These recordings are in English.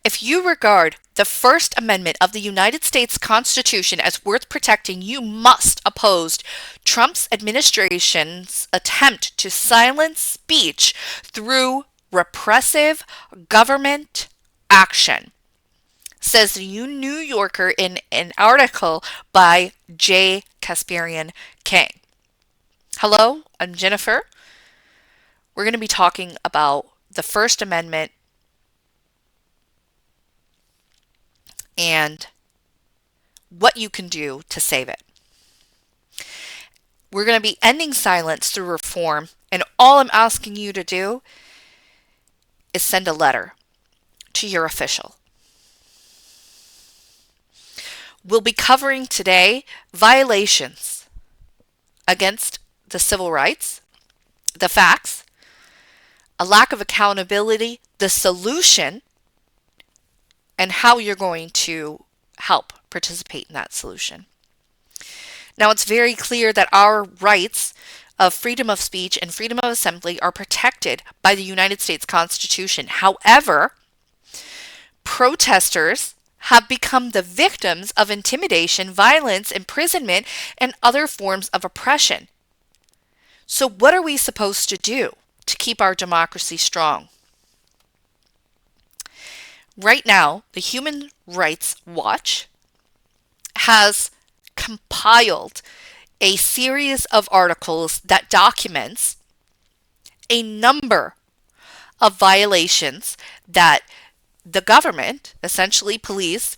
If you regard the First Amendment of the United States Constitution as worth protecting, you must oppose Trump's administration's attempt to silence speech through repressive government action, says the New Yorker in an article by J. Kasparian King. Hello, I'm Jennifer. We're going to be talking about the First Amendment and what you can do to save it. We're going to be ending silence through reform, and all I'm asking you to do is send a letter to your official. We'll be covering today violations against the civil rights, the facts, a lack of accountability, the solution, and how you're going to help participate in that solution. Now, it's very clear that our rights of freedom of speech and freedom of assembly are protected by the United States Constitution. However, protesters have become the victims of intimidation, violence, imprisonment, and other forms of oppression. So what are we supposed to do to keep our democracy strong? Right now, the Human Rights Watch has compiled a series of articles that documents a number of violations that the government, essentially police,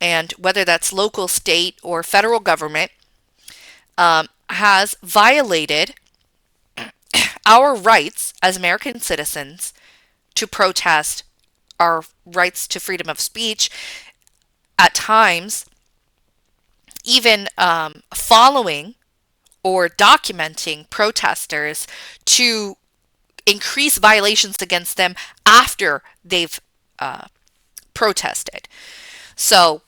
and whether that's local, state, or federal government, has violated our rights as American citizens to protest, our rights to freedom of speech, at times even following or documenting protesters to increase violations against them after they've protested. So,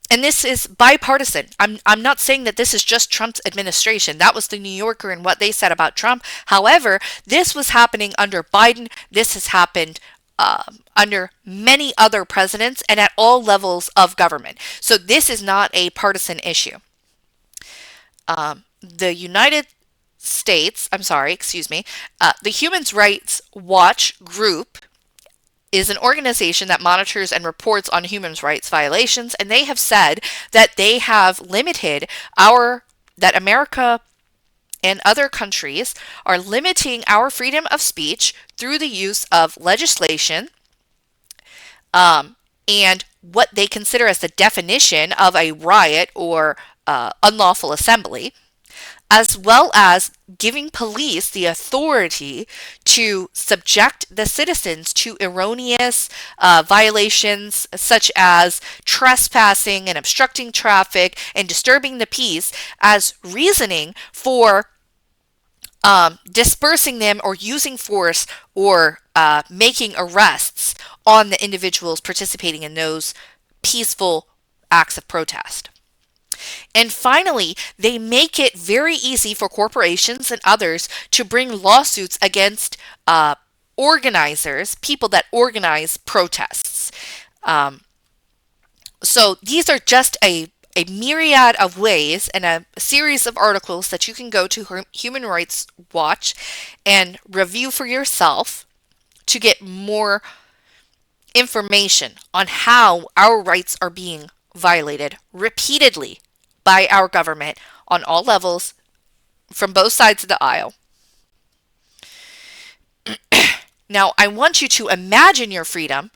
and this is bipartisan. I'm not saying that this is just Trump's administration. That was the New Yorker and what they said about Trump. However, this was happening under Biden. This has happened under many other presidents and at all levels of government. So this is not a partisan issue. The United States, the Human Rights Watch Group is an organization that monitors and reports on human rights violations, and they have said that they have limited that America and other countries are limiting our freedom of speech through the use of legislation and what they consider as the definition of a riot or unlawful assembly, as well as giving police the authority to subject the citizens to erroneous violations such as trespassing and obstructing traffic and disturbing the peace as reasoning for dispersing them or using force or making arrests on the individuals participating in those peaceful acts of protest. And finally, they make it very easy for corporations and others to bring lawsuits against organizers, people that organize protests. So these are just a myriad of ways and a series of articles that you can go to Human Rights Watch and review for yourself to get more information on how our rights are being violated repeatedly by our government on all levels from both sides of the aisle. Now, I want you to imagine your freedom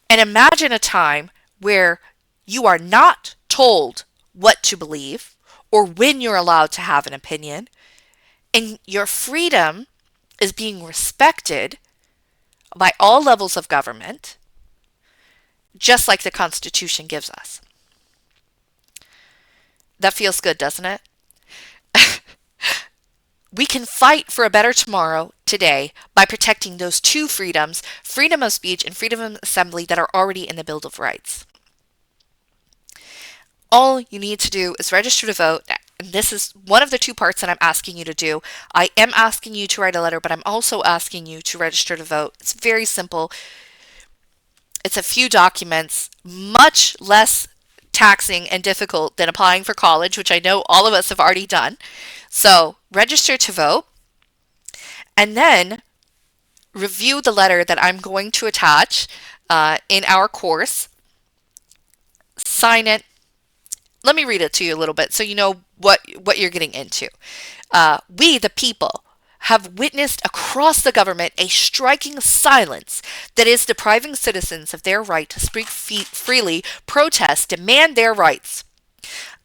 and imagine a time where you are not told what to believe or when you're allowed to have an opinion, and your freedom is being respected by all levels of government, just like the Constitution gives us. That feels good, doesn't it? We can fight for a better tomorrow today by protecting those two freedoms, freedom of speech and freedom of assembly, that are already in the Bill of Rights. All you need to do is register to vote. And this is one of the two parts that I'm asking you to do. I am asking you to write a letter, but I'm also asking you to register to vote. It's very simple. It's It's a few documents, much less taxing and difficult than applying for college, which I know all of us have already done. So register to vote, and then review the letter that I'm going to attach in our course. Sign it. Let me read it to you a little bit so you know what you're getting into. We, the people, have witnessed across the government a striking silence that is depriving citizens of their right to speak freely, protest, demand their rights.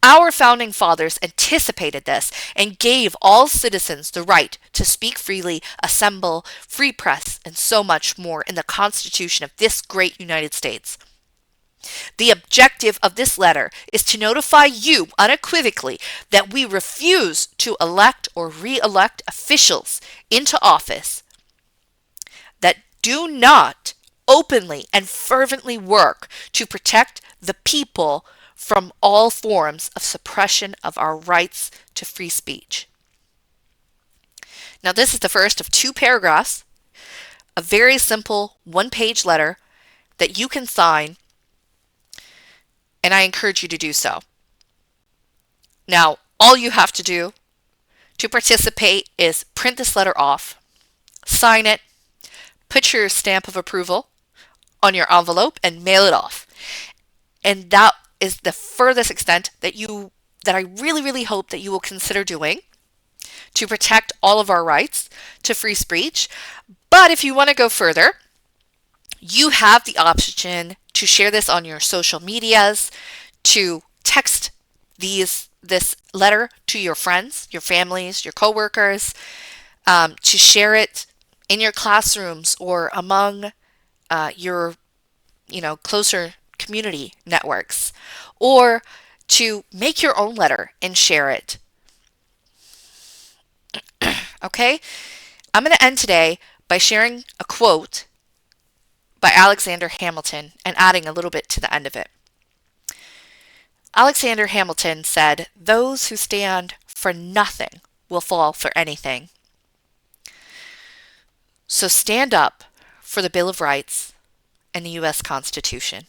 Our founding fathers anticipated this and gave all citizens the right to speak freely, assemble, free press, and so much more in the Constitution of this great United States. The objective of this letter is to notify you unequivocally that we refuse to elect or re-elect officials into office that do not openly and fervently work to protect the people from all forms of suppression of our rights to free speech. Now, this is the first of 2 paragraphs, a very simple 1-page letter that you can sign, and I encourage you to do so. Now, all you have to do to participate is print this letter off, sign it, put your stamp of approval on your envelope, and mail it off. And that is the furthest extent that I really, really hope that you will consider doing to protect all of our rights to free speech. But if you want to go further, you have the option to share this on your social medias, to text this letter to your friends, your families, your coworkers, to share it in your classrooms or among your closer community networks, or to make your own letter and share it. Okay? I'm going to end today by sharing a quote by Alexander Hamilton and adding a little bit to the end of it. Alexander Hamilton said, "Those who stand for nothing will fall for anything." So stand up for the Bill of Rights and the U.S. Constitution.